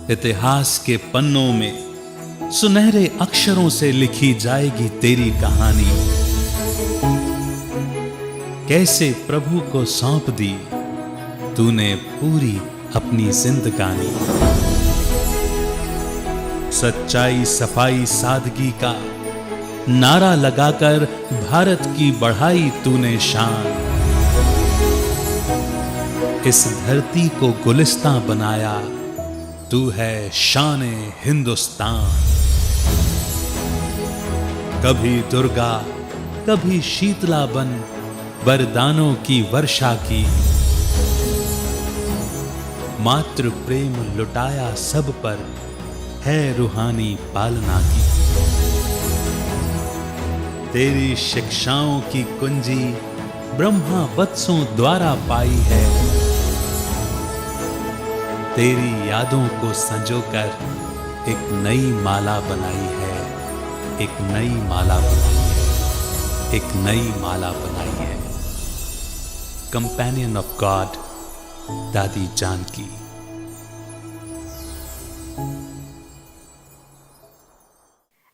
इतिहास के पन्नों में सुनहरे अक्षरों से लिखी जाएगी तेरी कहानी। कैसे प्रभु को सौंप दी तूने पूरी अपनी जिंदगानी। सच्चाई, सफाई, सादगी का नारा लगाकर भारत की बढ़ाई तूने शान। इस धरती को गुलिस्तां बनाया तू है शान-ए हिंदुस्तान। कभी दुर्गा कभी शीतला बन वरदानों की वर्षा की। मातृ प्रेम लुटाया सब पर है रूहानी पालना की। तेरी शिक्षाओं की कुंजी ब्रह्मा वत्सों द्वारा पाई है। तेरी यादों को संजोकर एक नई माला बनाई है, एक नई माला बनाई है, एक नई माला बनाई है। कंपेनियन ऑफ गॉड, दादी जानकी।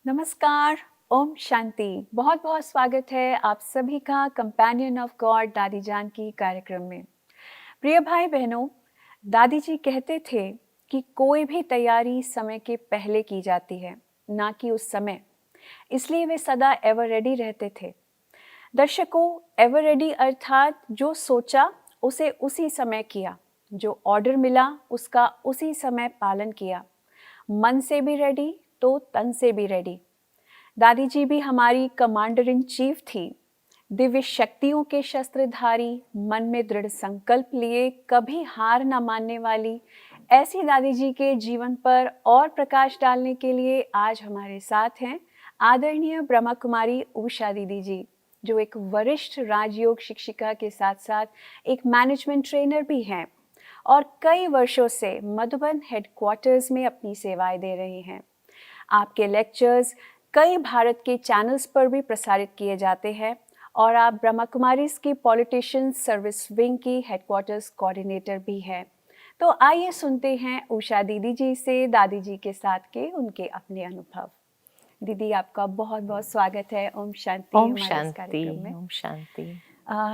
नमस्कार, ओम शांति। बहुत बहुत स्वागत है आप सभी का कंपेनियन ऑफ गॉड दादी जानकी कार्यक्रम में। प्रिय भाई बहनों, दादी जी कहते थे कि कोई भी तैयारी समय के पहले की जाती है, ना कि उस समय। इसलिए वे सदा एवर रेडी रहते थे। दर्शकों, एवर रेडी अर्थात जो सोचा उसे उसी समय किया, जो ऑर्डर मिला उसका उसी समय पालन किया। मन से भी रेडी तो तन से भी रेडी। दादी जी भी हमारी कमांडर इन चीफ थी। दिव्य शक्तियों के शस्त्रधारी, मन में दृढ़ संकल्प लिए कभी हार न मानने वाली ऐसी दादी जी के जीवन पर और प्रकाश डालने के लिए आज हमारे साथ हैं आदरणीय ब्रह्मा कुमारी उषा दीदी जी, जो एक वरिष्ठ राजयोग शिक्षिका के साथ साथ एक मैनेजमेंट ट्रेनर भी हैं और कई वर्षों से मधुबन हेडक्वार्टर्स में अपनी सेवाएं दे रही हैं। आपके लेक्चर्स कई भारत के चैनल्स पर भी प्रसारित किए जाते हैं और आप ब्रह्मा कुमारीज की पॉलिटिशियन सर्विस विंग की हेडक्वार्टर्स कोऑर्डिनेटर भी हैं। तो आइए सुनते हैं उषा दीदी जी से दादी जी के साथ के उनके अपने अनुभव। दीदी, आपका बहुत बहुत स्वागत है। ओम शांति। ओम शांति। ओम शांति।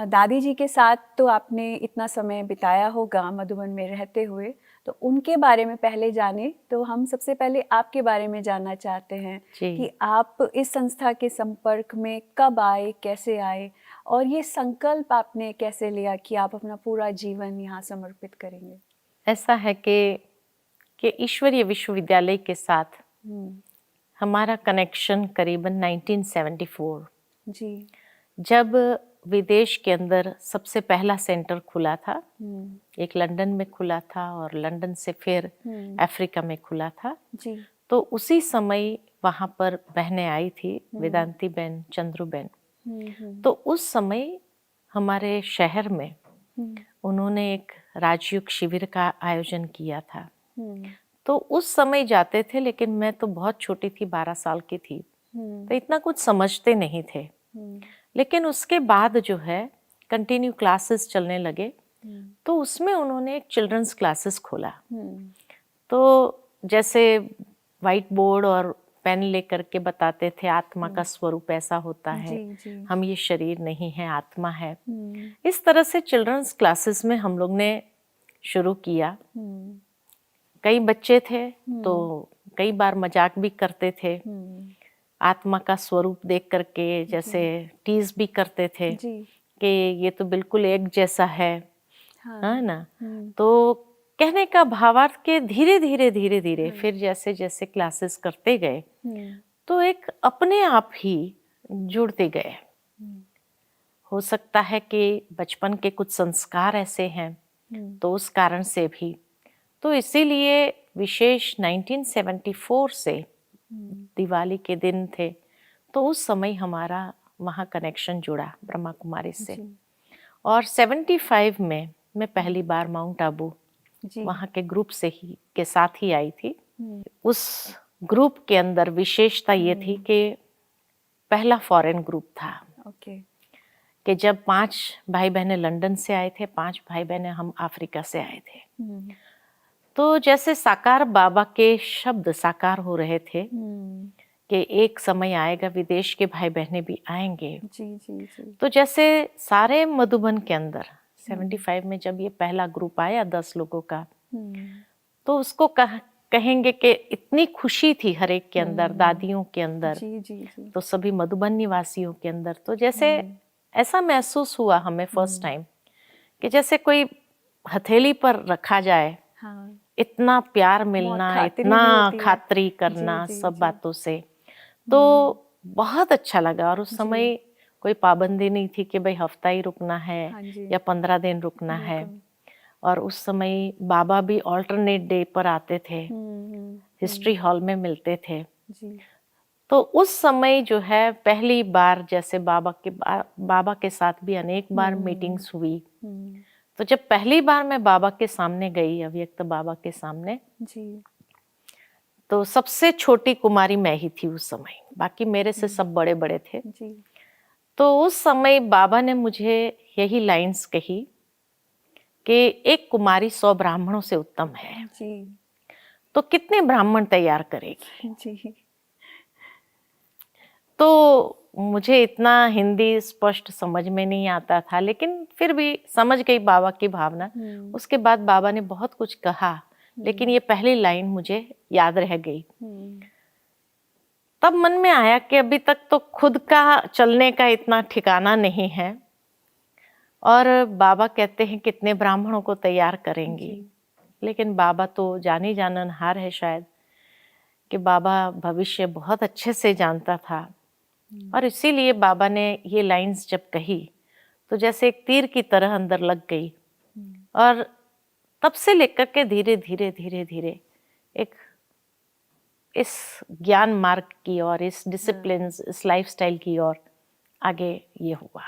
दादी जी के साथ तो आपने इतना समय बिताया होगा मधुबन में रहते हुए, तो उनके बारे में पहले जाने तो हम सबसे पहले आपके बारे में जानना चाहते हैं कि आप इस संस्था के संपर्क में कब आए, कैसे आए और ये संकल्प आपने कैसे लिया कि आप अपना पूरा जीवन यहाँ समर्पित करेंगे। ऐसा है कि ईश्वरीय विश्वविद्यालय के साथ हमारा कनेक्शन करीबन 1974 जी, जब विदेश के अंदर सबसे पहला सेंटर खुला था। एक लंदन में खुला था और लंदन से फिर अफ्रीका में खुला था जी। तो उसी समय वहाँ पर बहनें आई थी, वेदांती बहन, चंद्रू बहन। तो उस समय हमारे शहर में उन्होंने एक राजयोग शिविर का आयोजन किया था। तो उस समय जाते थे, लेकिन मैं तो बहुत छोटी थी, 12 साल की थी, तो इतना कुछ समझते नहीं थे। लेकिन उसके बाद जो है कंटिन्यू क्लासेस चलने लगे, तो उसमें उन्होंने एक चिल्ड्रंस क्लासेस खोला। तो जैसे वाइट बोर्ड और पेन लेकर के बताते थे आत्मा का स्वरूप ऐसा होता है, हम ये शरीर नहीं है, आत्मा है। इस तरह से चिल्ड्रंस क्लासेस में हम लोग ने शुरू किया। कई बच्चे थे तो कई बार मजाक भी करते थे, आत्मा का स्वरूप देख करके जैसे टीज भी करते थे कि ये तो बिल्कुल एक जैसा है, हाँ ना। तो कहने का भावार्थ के धीरे धीरे फिर जैसे जैसे क्लासेस करते गए तो एक अपने आप ही जुड़ते गए। हो सकता है कि बचपन के कुछ संस्कार ऐसे हैं तो उस कारण से भी। तो इसीलिए विशेष 1974 से दिवाली के दिन थे, तो उस समय हमारा वहाँ कनेक्शन जुड़ा ब्रह्मा कुमारी से। और 75 में मैं पहली बार माउंट आबू वहाँ के ग्रुप से ही के साथ ही आई थी। उस ग्रुप के अंदर विशेषता ये थी कि पहला फॉरेन ग्रुप था। कि जब 5 भाई बहनें लंदन से आए थे, 5 भाई बहनें हम अफ्रीका से आए थे। तो जैसे साकार बाबा के शब्द साकार हो रहे थे कि एक समय आएगा विदेश के भाई बहनें भी आएंगे। जी जी जी। तो जैसे सारे मधुबन के अंदर 75 में जब ये पहला ग्रुप आया 10 लोगों का, तो उसको कहेंगे कि इतनी खुशी थी हर एक के अंदर, दादियों के अंदर, जी जी जी। तो सभी मधुबन निवासियों के अंदर। तो जैसे ऐसा महसूस हुआ हमें फर्स्ट टाइम कि जैसे कोई हथेली पर रखा जाए, हाँ। इतना प्यार मिलना, खातिरी भी इतना होती है। खातरी करना जी, जी, सब जी। बातों से, तो बहुत अच्छा लगा। और उस समय कोई पाबंदी नहीं थी कि भाई हफ्ता ही रुकना है हाँ जी। या 15 दिन रुकना है। बिल्कुल। और उस समय बाबा भी ऑल्टरनेट डे पर आते थे, हिस्ट्री हॉल में मिलते थे। जी। तो उस समय जो है पहली बार जैसे बाबा के साथ भी अनेक बार मीटिंग्स हुई। तो जब पहली बार मैं बाबा के सामने गई, अव्यक्त बाबा के सामने, जी। तो सबसे छोटी कुमारी मैं ही थी उस समय, बाकी मेरे से सब बड़े बड़े थे। जी। तो उस समय बाबा ने मुझे यही लाइंस कही कि एक कुमारी 100 ब्राह्मणों से उत्तम है, जी। तो कितने ब्राह्मण तैयार करेगी। जी। तो मुझे इतना हिंदी स्पष्ट समझ में नहीं आता था, लेकिन फिर भी समझ गई बाबा की भावना। उसके बाद बाबा ने बहुत कुछ कहा, लेकिन ये पहली लाइन मुझे याद रह गई। तब मन में आया कि अभी तक तो खुद का चलने का इतना ठिकाना नहीं है, और बाबा कहते हैं कितने ब्राह्मणों को तैयार करेंगी। लेकिन बाबा तो जानी जाननहार है शायद, कि बाबा भविष्य बहुत अच्छे से जानता था। और इसीलिए बाबा ने ये लाइंस जब कही तो जैसे एक तीर की तरह अंदर लग गई। और तब से लेकर के धीरे धीरे धीरे धीरे एक इस ज्ञान मार्ग की ओर, इस डिसिप्लिन, इस लाइफस्टाइल की ओर आगे ये हुआ,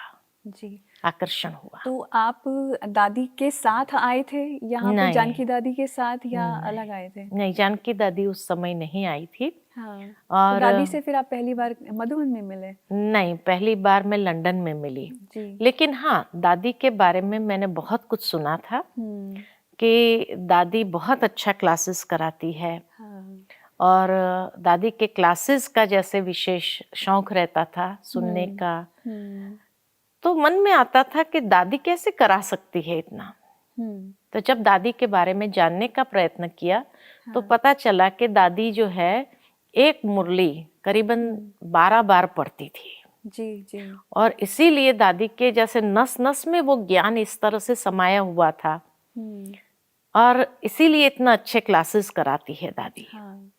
जी, आकर्षण हुआ। तो आप दादी के साथ आए थे यहाँ पे, जानकी दादी के साथ, या अलग आए थे? नहीं, जानकी दादी उस समय नहीं आई थी। हाँ। और तो दादी से फिर आप पहली बार मधुबन में मिले? नहीं, पहली बार मैं लंदन में मिली जी। लेकिन हाँ, दादी के बारे में मैंने बहुत कुछ सुना था कि दादी बहुत अच्छा क्लासेस कराती है। हाँ। और दादी के क्लासेस का जैसे विशेष शौक रहता था सुनने का। तो मन में आता था कि दादी कैसे करा सकती है इतना। तो जब दादी के बारे में जानने का प्रयत्न किया तो पता चला कि दादी जो है एक मुरली करीबन 12 बार पढ़ती थी। जी जी। और इसीलिए दादी के जैसे नस नस में वो ज्ञान इस तरह से समाया हुआ था, और इसीलिए इतना अच्छे क्लासेस कराती है दादी। हाँ।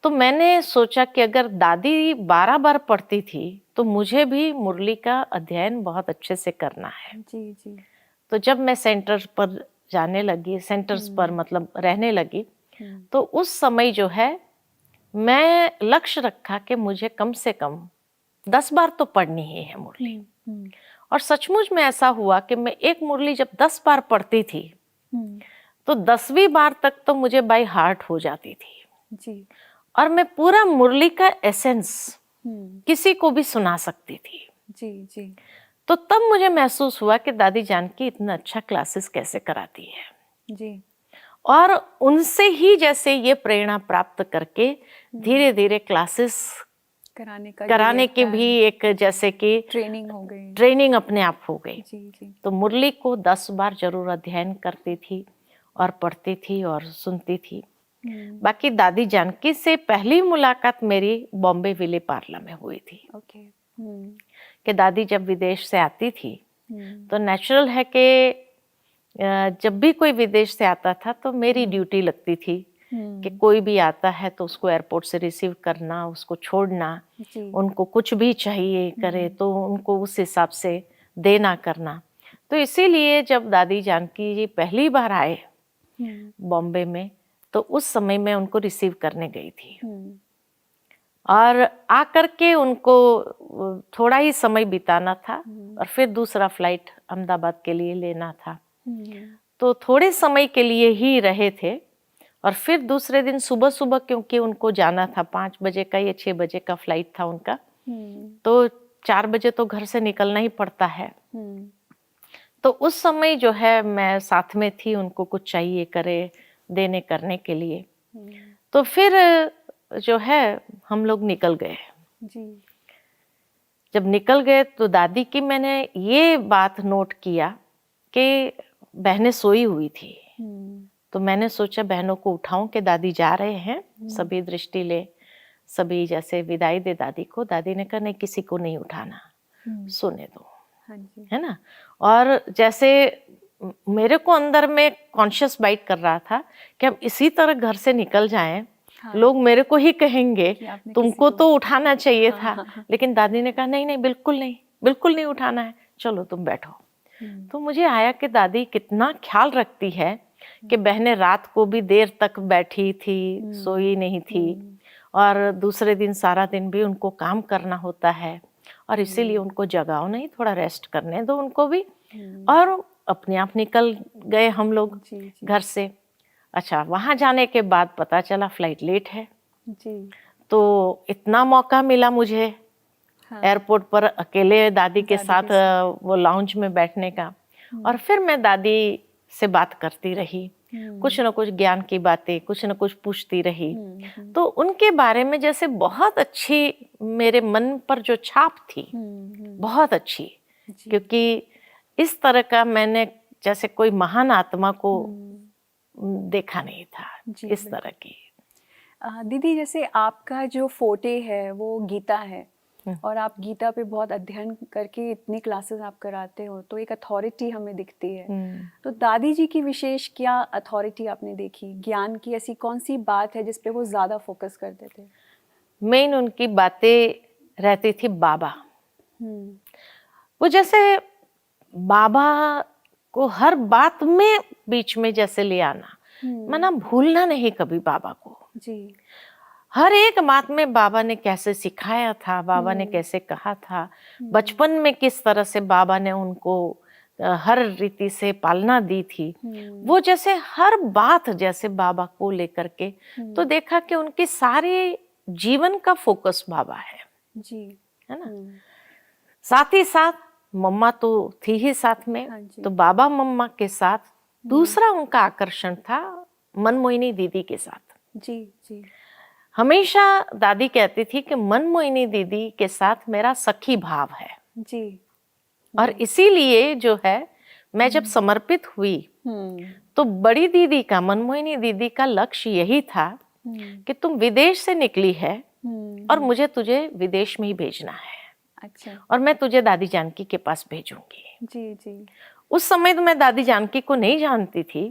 तो मैंने सोचा कि अगर दादी 12 बार पढ़ती थी तो मुझे भी मुरली का अध्ययन बहुत अच्छे से करना है। जी जी। तो जब मैं सेंटर्स पर जाने लगी, सेंटर्स पर मतलब रहने लगी, तो उस समय जो है मैं लक्ष्य रखा कि मुझे कम से कम 10 बार तो पढ़नी ही है मुरली। और सचमुच में ऐसा हुआ कि मैं एक मुरली जब 10 बार पढ़ती थी तो 10वीं बार तक तो मुझे बाय हार्ट हो जाती थी। जी। और मैं पूरा मुरली का एसेंस किसी को भी सुना सकती थी। जी जी। तो तब मुझे महसूस हुआ कि दादी जानकी इतना अच्छा क्लासेस कैसे कराती है। जी। और उनसे ही जैसे ये प्रेरणा प्राप्त करके धीरे धीरे क्लासेस कराने की भी एक जैसे कि ट्रेनिंग हो गई, ट्रेनिंग अपने आप हो गई। जी जी। तो मुरली को 10 बार जरूर अध्ययन करती थी और पढ़ती थी और सुनती थी। बाकी दादी जानकी से पहली मुलाकात मेरी बॉम्बे विले पार्ला में हुई थी। ओके। कि दादी जब विदेश से आती थी तो नेचुरल है कि जब भी कोई विदेश से आता था तो मेरी ड्यूटी लगती थी कि कोई भी आता है तो उसको एयरपोर्ट से रिसीव करना, उसको छोड़ना, उनको कुछ भी चाहिए करे तो उनको उस हिसाब से देना करना। तो इसीलिए जब दादी जानकी जी पहली बार आए बॉम्बे में तो उस समय मैं उनको रिसीव करने गई थी। और आकर के उनको थोड़ा ही समय बिताना था और फिर दूसरा फ्लाइट अहमदाबाद के लिए लेना था। तो थोड़े समय के लिए ही रहे थे और फिर दूसरे दिन सुबह सुबह, क्योंकि उनको जाना था 5 बजे का या 6 बजे का फ्लाइट था उनका, तो 4 बजे तो घर से निकलना ही पड़ता है। तो उस समय जो है मैं साथ में थी, उनको कुछ चाहिए करे देने करने के लिए। तो फिर जो है हम लोग निकल गए जी। जब निकल गए तो दादी की मैंने ये बात नोट किया कि बहनें सोई हुई थी। तो मैंने सोचा बहनों को उठाऊं कि दादी जा रहे हैं, सभी दृष्टि ले, सभी जैसे विदाई दे दादी को। दादी ने कहा नहीं, किसी को नहीं उठाना, सोने दो। हाँ जी। है ना। और जैसे मेरे को अंदर में कॉन्शियस बाइट कर रहा था कि हम इसी तरह घर से निकल जाएं, हाँ। लोग मेरे को ही कहेंगे तुमको तो उठाना चाहिए हाँ, था। हाँ, हाँ। लेकिन दादी ने कहा नहीं नहीं, बिल्कुल नहीं, बिल्कुल नहीं उठाना है, चलो तुम बैठो। तो मुझे आया कि दादी कितना ख्याल रखती है कि बहनें रात को भी देर तक बैठी थी, सोई नहीं थी, और दूसरे दिन सारा दिन भी उनको काम करना होता है, और इसीलिए उनको जगाओ नहीं, थोड़ा रेस्ट करने दो उनको भी। और अपने आप निकल गए हम लोग घर से। अच्छा, वहाँ जाने के बाद पता चला फ्लाइट लेट है जी। तो इतना मौका मिला मुझे एयरपोर्ट पर अकेले दादी के साथ वो लाउंज में बैठने का। और फिर मैं दादी से बात करती रही, कुछ न कुछ ज्ञान की बातें, कुछ न कुछ पूछती रही। तो उनके बारे में जैसे बहुत अच्छी मेरे मन पर जो छाप थी, बहुत अच्छी, क्योंकि इस तरह का मैंने जैसे कोई महान आत्मा को देखा नहीं था इस तरह की। दीदी, जैसे आपका जो फोटे है वो गीता है, और आप गीता पे बहुत अध्ययन करके इतनी क्लासेस आप कराते हो, तो एक अथॉरिटी हमें दिखती है। तो दादी जी की विशेष क्या अथॉरिटी आपने देखी? ज्ञान की ऐसी कौन सी बात है जिस पे वो ज़्यादा फोकस करते थे? मेन उनकी बातें रहती थी बाबा। वो जैसे बाबा को हर बात में बीच में जैसे ले आना, मना भूलना नहीं कभी बाबा को जी। हर एक बात में बाबा ने कैसे सिखाया था, बाबा ने कैसे कहा था, बचपन में किस तरह से बाबा ने उनको हर रीति से पालना दी थी, वो जैसे हर बात जैसे बाबा को लेकर के, तो देखा कि उनकी सारे जीवन का फोकस बाबा है जी, है ना। साथ ही साथ मम्मा तो थी ही साथ में, तो बाबा मम्मा के साथ दूसरा उनका आकर्षण था मनमोहिनी दीदी के साथ। जी जी। हमेशा दादी कहती थी कि मनमोहिनी दीदी के साथ मेरा सखी भाव है जी। और इसीलिए जो है मैं जब समर्पित हुई तो बड़ी दीदी का, मनमोहिनी दीदी का लक्ष्य यही था कि तुम विदेश से निकली है और मुझे तुझे विदेश में ही भेजना है। अच्छा। और मैं तुझे दादी जानकी के पास भेजूंगी। जी जी। उस समय तो मैं दादी जानकी को नहीं जानती थी,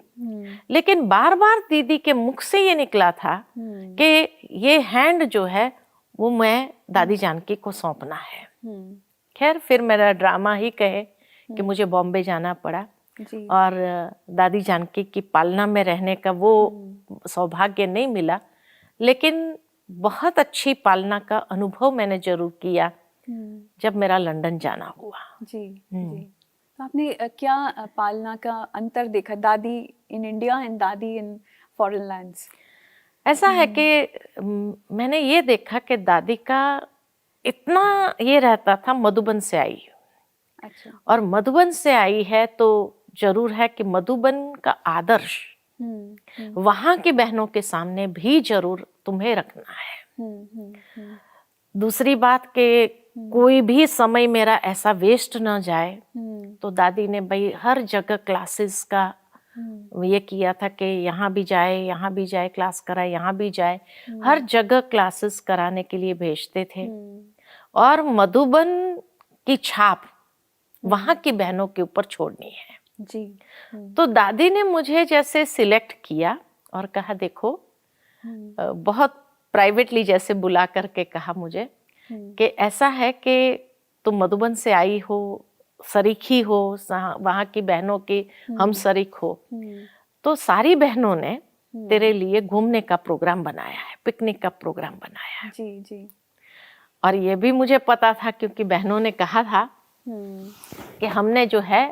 लेकिन बार बार दीदी के मुख से ये निकला था कि ये हैंड जो है वो मैं दादी जानकी को सौंपना है। खैर फिर मेरा ड्रामा ही कहे कि मुझे बॉम्बे जाना पड़ा जी। और दादी जानकी की पालना में रहने का वो सौभाग्य नहीं मिला, लेकिन बहुत अच्छी पालना का अनुभव मैंने जरूर किया जब मेरा लंदन जाना हुआ। जी जी। तो आपने क्या पालना का अंतर देखा, दादी इन इंडिया एंड दादी इन फॉरेन लैंड्स? ऐसा है कि मैंने ये देखा कि दादी का इतना ये रहता था, मधुबन से आई। अच्छा। और मधुबन से आई है तो जरूर है कि मधुबन का आदर्श वहां की बहनों के सामने भी जरूर तुम्हें रखना है। दूसरी बात कि कोई भी समय मेरा ऐसा वेस्ट ना जाए, तो दादी ने भाई हर जगह क्लासेस का ये किया था कि यहाँ भी जाए, यहाँ भी जाए, क्लास कराए, यहाँ भी जाए, हर जगह क्लासेस कराने के लिए भेजते थे। और मधुबन की छाप वहाँ की बहनों के ऊपर छोड़नी है जी। तो दादी ने मुझे जैसे सिलेक्ट किया और कहा देखो, बहुत प्राइवेटली जैसे बुला करके कहा मुझे कि ऐसा है कि तुम मधुबन से आई हो, सरीखी हो, वहाँ की बहनों की हम सरीख हो, तो सारी बहनों ने तेरे लिए घूमने का प्रोग्राम बनाया है, पिकनिक का प्रोग्राम बनाया है। जी जी। और ये भी मुझे पता था क्योंकि बहनों ने कहा था कि हमने जो है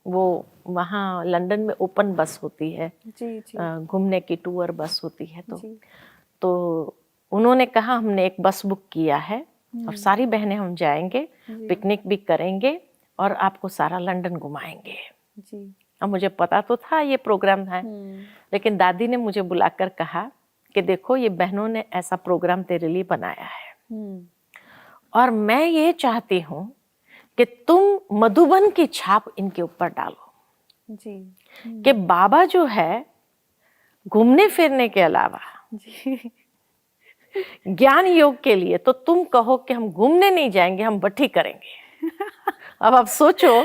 वो वहाँ लंदन में ओपन बस होती है, घूमने की टूर बस होती है, तो उन्होंने कहा हमने एक बस बुक किया है और सारी बहनें हम जाएंगे, पिकनिक भी करेंगे और आपको सारा लंदन घुमाएंगे। जी। अब मुझे पता तो था ये प्रोग्राम है, लेकिन दादी ने मुझे बुलाकर कहा कि देखो ये बहनों ने ऐसा प्रोग्राम तेरे लिए बनाया है और मैं ये चाहती हूँ कि तुम मधुबन की छाप इनके ऊपर डालो जी। कि बाबा जो है घूमने फिरने के अलावा जी ज्ञान योग के लिए, तो तुम कहो कि हम घूमने नहीं जाएंगे, हम भट्ठी करेंगे। अब आप सोचो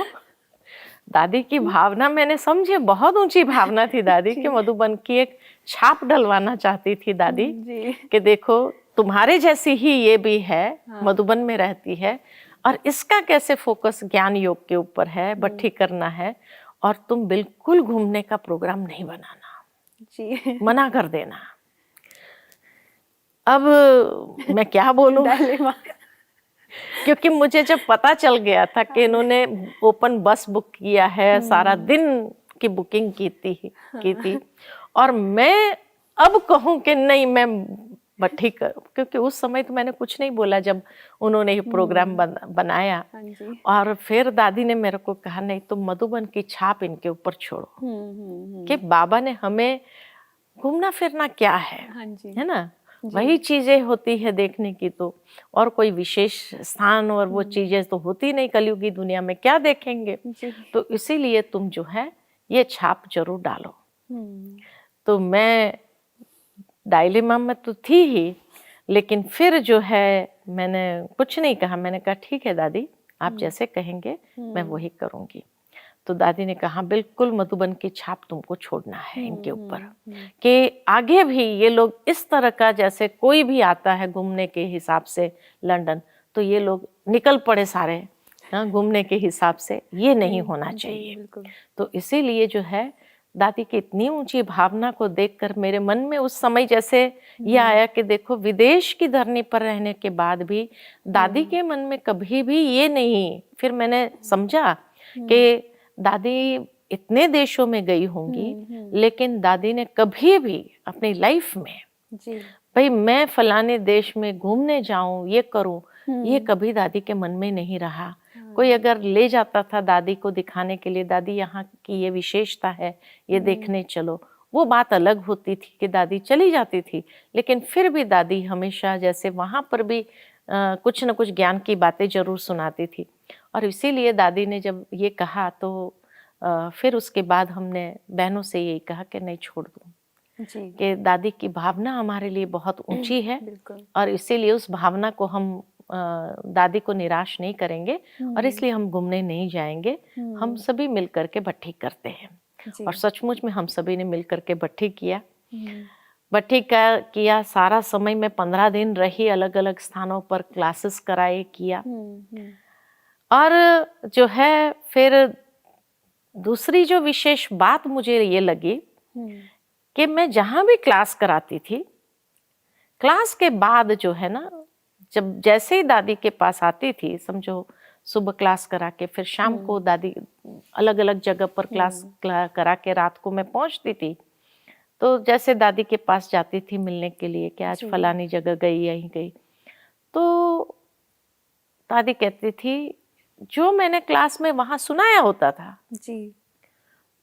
दादी की भावना, मैंने समझे बहुत ऊंची भावना थी दादी कि मधुबन की एक छाप डलवाना चाहती थी दादी कि देखो तुम्हारे जैसी ही ये भी है, मधुबन में रहती है और इसका कैसे फोकस ज्ञान योग के ऊपर है, भट्ठी करना है और तुम बिल्कुल घूमने का प्रोग्राम नहीं बनाना जी, मना कर देना। अब मैं क्या बोलूं क्योंकि मुझे जब पता चल गया था कि इन्होंने ओपन बस बुक किया है, सारा दिन की बुकिंग की थी और मैं अब कहूं कि नहीं मैं भट्ठी कर, क्योंकि उस समय तो मैंने कुछ नहीं बोला जब उन्होंने ये प्रोग्राम बनाया। और फिर दादी ने मेरे को कहा नहीं तुम मधुबन की छाप इनके ऊपर छोड़ो कि बाबा ने हमें घूमना फिरना क्या है ना, वही चीजें होती है देखने की, तो और कोई विशेष स्थान और वो चीजें तो होती नहीं कलयुगी दुनिया में, क्या देखेंगे। तो इसीलिए तुम जो है ये छाप जरूर डालो। तो मैं डायलेमा में तो थी ही, लेकिन फिर जो है मैंने कुछ नहीं कहा, मैंने कहा ठीक है दादी आप जैसे कहेंगे मैं वही करूंगी। तो दादी ने कहा बिल्कुल मधुबन की छाप तुमको छोड़ना है इनके ऊपर, कि आगे भी ये लोग इस तरह का, जैसे कोई भी आता है घूमने के हिसाब से लंदन, तो ये लोग निकल पड़े सारे घूमने के हिसाब से, ये नहीं होना चाहिए। तो इसीलिए जो है दादी की इतनी ऊंची भावना को देखकर मेरे मन में उस समय जैसे ये आया कि देखो विदेश की धरनी पर रहने के बाद भी दादी के मन में कभी भी ये नहीं, फिर मैंने समझा कि दादी इतने देशों में गई होंगी लेकिन दादी ने कभी भी अपनी लाइफ में भाई मैं फलाने देश में घूमने जाऊं, ये करूं, ये कभी दादी के मन में नहीं रहा। कोई अगर ले जाता था दादी को दिखाने के लिए, दादी यहाँ की ये विशेषता है, ये देखने चलो, वो बात अलग होती थी कि दादी चली जाती थी, लेकिन फिर भी दादी हमेशा जैसे वहाँ पर भी कुछ न कुछ ज्ञान की बातें जरूर सुनाती थी। और इसीलिए दादी ने जब ये कहा तो फिर उसके बाद हमने बहनों से यही कहा कि नहीं छोड़ दूँ, कि दादी की भावना हमारे लिए बहुत ऊंची है और इसीलिए उस भावना को हम दादी को निराश नहीं करेंगे और इसलिए हम घूमने नहीं जाएंगे। हम सभी मिलकर के भट्ठी करते हैं और सचमुच में हम सभी ने मिलकर के भट्ठी किया। भट्ठी का किया सारा समय में 15 दिन रही, अलग अलग स्थानों पर क्लासेस कराए किया। और जो है फिर दूसरी जो विशेष बात मुझे ये लगी कि मैं जहाँ भी क्लास कराती थी, क्लास के बाद जो है ना, जब जैसे ही दादी के पास आती थी, समझो सुबह क्लास करा के फिर शाम को दादी अलग अलग जगह पर क्लास करा के रात को मैं पहुंचती थी, तो जैसे दादी के पास जाती थी मिलने के लिए कि आज फलानी जगह गई, यहीं गई, तो दादी कहती थी जो मैंने क्लास में वहां सुनाया होता था जी,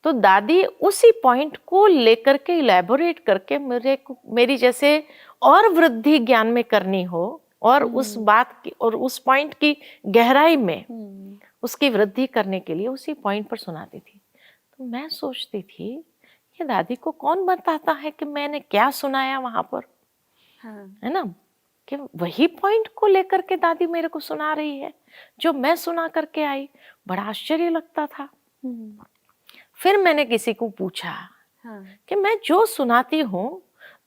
तो दादी उसी पॉइंट को लेकर के इलेबोरेट करके मेरी जैसे और वृद्धि ज्ञान में करनी हो और उस बात की और उस पॉइंट की गहराई में उसकी वृद्धि करने के लिए उसी पॉइंट पर सुनाती थी। तो मैं सोचती थी कि दादी को कौन बताता है कि मैंने क्या सुनाया वहां पर, है ना, कि वही पॉइंट को लेकर के दादी मेरे को सुना रही है जो मैं सुना करके आई। बड़ा आश्चर्य लगता था। फिर मैंने किसी को पूछा कि मैं जो सुनाती हूँ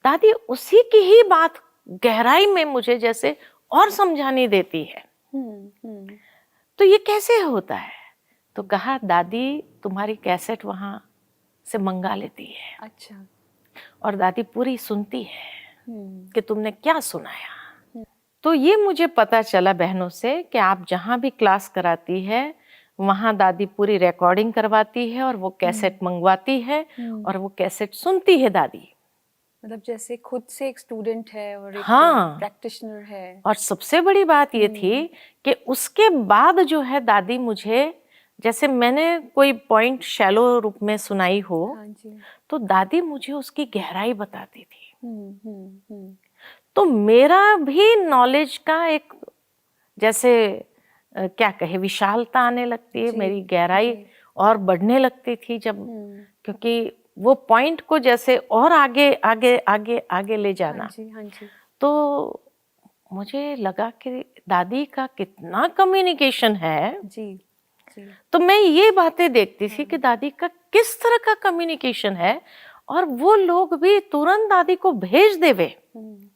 दादी उसी की ही बात गहराई में मुझे जैसे और समझानी देती है, तो ये कैसे होता है? तो कहा दादी तुम्हारी कैसेट वहां से मंगा लेती है, अच्छा, और दादी पूरी सुनती है कि तुमने क्या सुनाया। तो ये मुझे पता चला बहनों से कि आप जहाँ भी क्लास कराती है वहाँ दादी पूरी रिकॉर्डिंग करवाती है और वो कैसेट मंगवाती है और वो कैसेट सुनती है दादी। मतलब जैसे खुद से एक स्टूडेंट है और एक प्रैक्टिशनर है। और सबसे बड़ी बात ये थी कि उसके बाद जो है दादी मुझे जैसे मैंने कोई पॉइंट शैलो रूप में सुनाई हो, हाँ जी। तो दादी मुझे उसकी गहराई बताती थी। हम्म। तो मेरा भी नॉलेज का एक जैसे क्या कहे विशालता आने लगती है, जी, मेरी गहराई जी। और बढ़ने लगती थी जब, हम्म। क्योंकि वो पॉइंट को जैसे और आगे आगे आगे आगे ले जाना। हाँ जी, हाँ जी। तो मुझे लगा कि दादी का कितना कम्युनिकेशन है। जी, जी। तो मैं ये बातें देखती थी हाँ। कि दादी का किस तरह का कम्युनिकेशन है, और वो लोग भी तुरंत दादी को भेज देवे,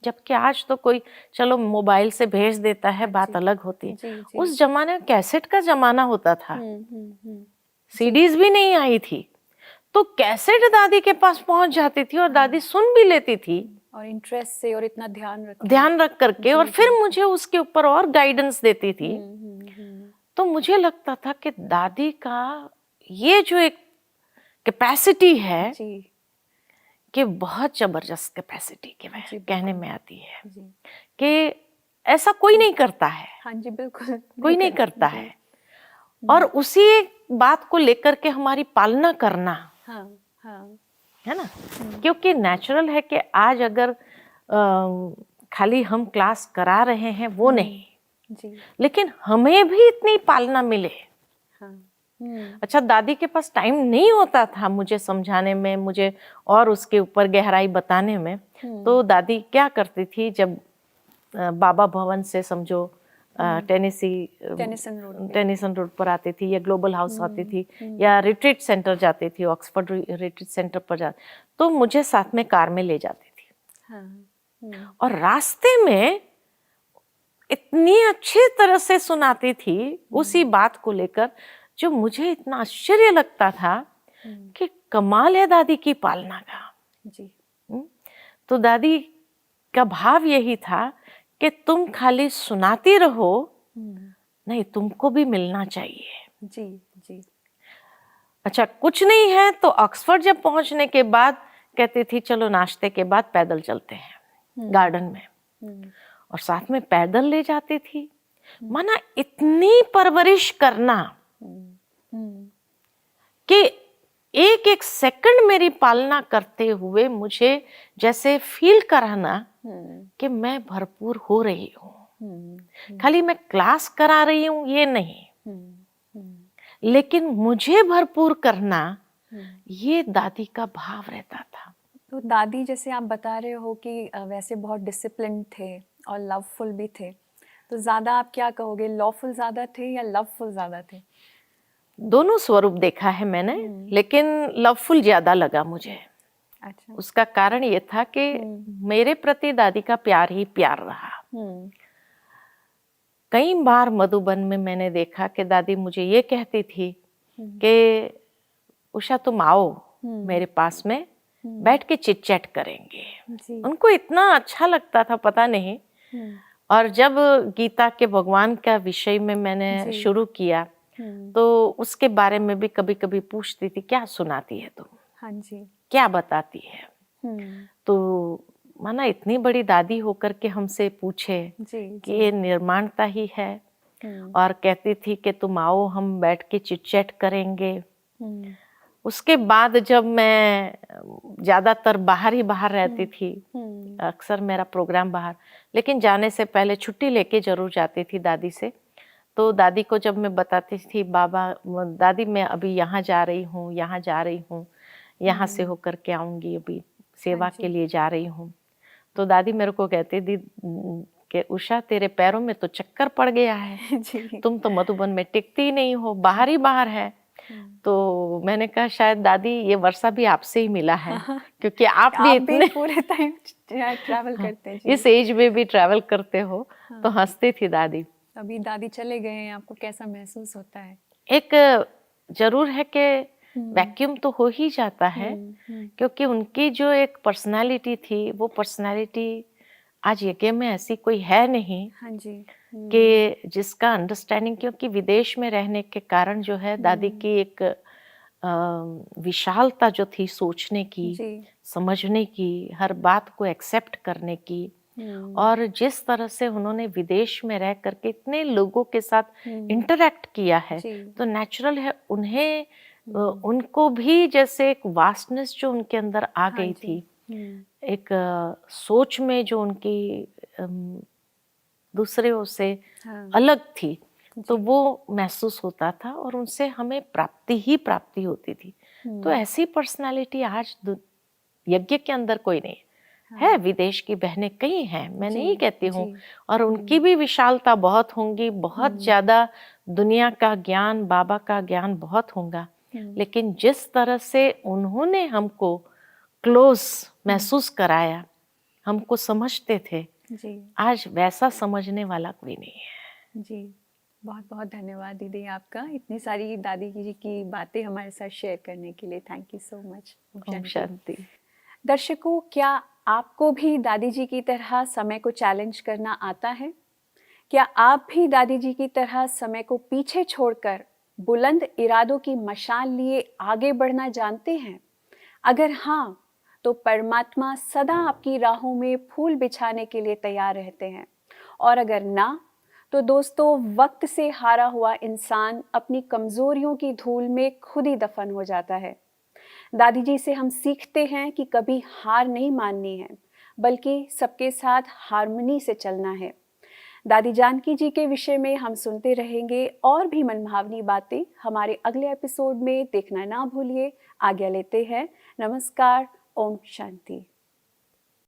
जबकि आज तो कोई चलो मोबाइल से भेज देता है, हाँ बात जी, अलग होती है। जी, जी। उस जमाने में कैसेट का जमाना होता था, हम्म। सीडीज भी नहीं आई थी, तो कैसेट दादी के पास पहुंच जाती थी और दादी सुन भी लेती थी, और इंटरेस्ट से और इतना ध्यान रख करके, और फिर मुझे उसके ऊपर और गाइडेंस देती थी। हम्म। तो मुझे लगता था कि दादी का ये जो एक कैपेसिटी है जी, कि बहुत जबरदस्त कैपेसिटी के जी, कहने बिल्कुल। में आती है जी। कि ऐसा कोई नहीं करता है, हाँ जी, बिल्कुल कोई नहीं करता जी। है। और उसी बात को लेकर के हमारी पालना करना, हाँ, हाँ। है ना, क्योंकि नेचुरल है कि आज अगर खाली हम क्लास करा रहे हैं वो नहीं, जी। लेकिन हमें भी इतनी पालना मिले। हाँ। अच्छा, दादी के पास टाइम नहीं होता था मुझे समझाने में, मुझे और उसके ऊपर गहराई बताने में। तो दादी क्या करती थी, जब बाबा भवन से समझो टेनिसन रोड पर आती थी, या ग्लोबल हाउस आती थी, या रिट्रीट सेंटर जाती थी, ऑक्सफोर्ड रिट्रीट सेंटर पर जाती, तो मुझे साथ में कार में ले जाती थी। हाँ। और रास्ते में इतनी अच्छी तरह से सुनाती थी उसी बात को लेकर, जो मुझे इतना आश्चर्य लगता था कि कमाल है दादी की पालना का। जी। तो दादी का भाव यही था कि तुम खाली सुनाती रहो, नहीं, तुमको भी मिलना चाहिए। जी, जी। अच्छा, कुछ नहीं है तो ऑक्सफोर्ड जब पहुंचने के बाद कहती थी चलो नाश्ते के बाद पैदल चलते हैं गार्डन में, और साथ में पैदल ले जाती थी। माना इतनी परवरिश करना कि एक एक सेकंड मेरी पालना करते हुए मुझे जैसे फील कराना कि मैं भरपूर हो रही हूँ। खाली मैं क्लास करा रही हूँ ये नहीं, लेकिन मुझे भरपूर करना, ये दादी का भाव रहता था। तो दादी, जैसे आप बता रहे हो कि वैसे बहुत डिसिप्लिन थे और लवफुल भी थे, तो ज़्यादा आप क्या कहोगे, लॉफुल ज़्यादा थे या लवफुल ज़्यादा थे? दोनों स्वरूप देखा है मैंने, लेकिन लवफुल ज्यादा लगा मुझे। अच्छा। उसका कारण ये था कि मेरे प्रति दादी का प्यार ही प्यार रहा। कई बार मधुबन में मैंने देखा कि दादी मुझे ये कहती थी कि उषा तुम आओ मेरे पास में, बैठ के चिट चैट करेंगे। उनको इतना अच्छा लगता था, पता नहीं। और जब गीता के भगवान का विषय में मैंने शुरू किया, तो उसके बारे में भी कभी कभी पूछती थी, क्या सुनाती है तुम? हाँ जी। क्या बताती है? तो माना इतनी बड़ी दादी होकर के हमसे पूछे कि ये निर्माणता ही है, और कहती थी कि तुम आओ हम बैठ के चिट चैट करेंगे। उसके बाद जब मैं ज्यादातर बाहर ही बाहर रहती थी, अक्सर मेरा प्रोग्राम बाहर, लेकिन जाने से पहले छुट्टी लेके जरूर जाती थी दादी से। तो दादी को जब मैं बताती थी, दादी मैं अभी यहाँ जा रही हूँ, यहाँ जा रही हूँ, यहाँ से होकर के आऊँगी, अभी सेवा के लिए जा रही हूँ, तो दादी मेरे को कहती दी कि उषा तेरे पैरों में तो चक्कर पड़ गया है, तुम तो मधुबन में टिकती ही नहीं हो, बाहर ही बाहर है। तो मैंने कहा शायद दादी ये वर्षा भी आपसे ही मिला है, क्योंकि आप भी इतने पूरे टाइम ट्रैवल करते हैं, इस एज में भी ट्रैवल करते हो। तो हंसती थी दादी। अभी दादी चले गए हैं, आपको कैसा महसूस होता है? एक जरूर है कि वैक्यूम तो हो ही जाता है, क्योंकि उनकी जो एक पर्सनालिटी थी, वो पर्सनालिटी आज यज्ञ में ऐसी कोई है नहीं। हाँ जी। कि जिसका अंडरस्टैंडिंग, क्योंकि विदेश में रहने के कारण जो है दादी की एक विशालता जो थी सोचने की, समझने की, हर बात को एक्सेप्ट करने की, और जिस तरह से उन्होंने विदेश में रह करके इतने लोगों के साथ इंटरेक्ट किया है, तो नेचुरल है उन्हें उनको भी जैसे एक वास्टनेस जो उनके अंदर आ गई थी, एक सोच में जो उनकी दूसरों से अलग थी, तो वो महसूस होता था और उनसे हमें प्राप्ति होती थी। तो ऐसी पर्सनालिटी आज यज्ञ के अंदर कोई नहीं है। विदेश की बहनें कई हैं, मैं नहीं कहती हूँ, और उनकी भी विशालता बहुत होंगी, बहुत ज्यादा दुनिया का ज्ञान, बाबा का ज्ञान बहुत होगा, लेकिन जिस तरह से उन्होंने हमको क्लोज महसूस कराया, हमको समझते थे, आज वैसा समझने वाला कोई नहीं है। जी, बहुत बहुत धन्यवाद दीदी आपका, इतनी सारी दादी जी की बातें हमारे साथ शेयर करने के लिए। Thank you so much. ओम शांति। दर्शकों, क्या आपको भी दादी जी की तरह समय को चैलेंज करना आता है? क्या आप भी दादी जी की तरह समय को पीछे छोड़कर बुलंद इरादों की मशाल लिए आगे बढ़ना जानते हैं? अगर हाँ, तो परमात्मा सदा आपकी राहों में फूल बिछाने के लिए तैयार रहते हैं, और अगर ना, तो दोस्तों, वक्त से हारा हुआ इंसान अपनी कमजोरियों की धूल में खुद ही दफन हो जाता है। दादी जी से हम सीखते हैं कि कभी हार नहीं माननी है, बल्कि सबके साथ हार्मनी से चलना है। दादी जानकी जी के विषय में हम सुनते रहेंगे और भी मनभावनी बातें हमारे अगले एपिसोड में। देखना ना भूलिए। आज्ञा लेते हैं। नमस्कार। ओम शांति।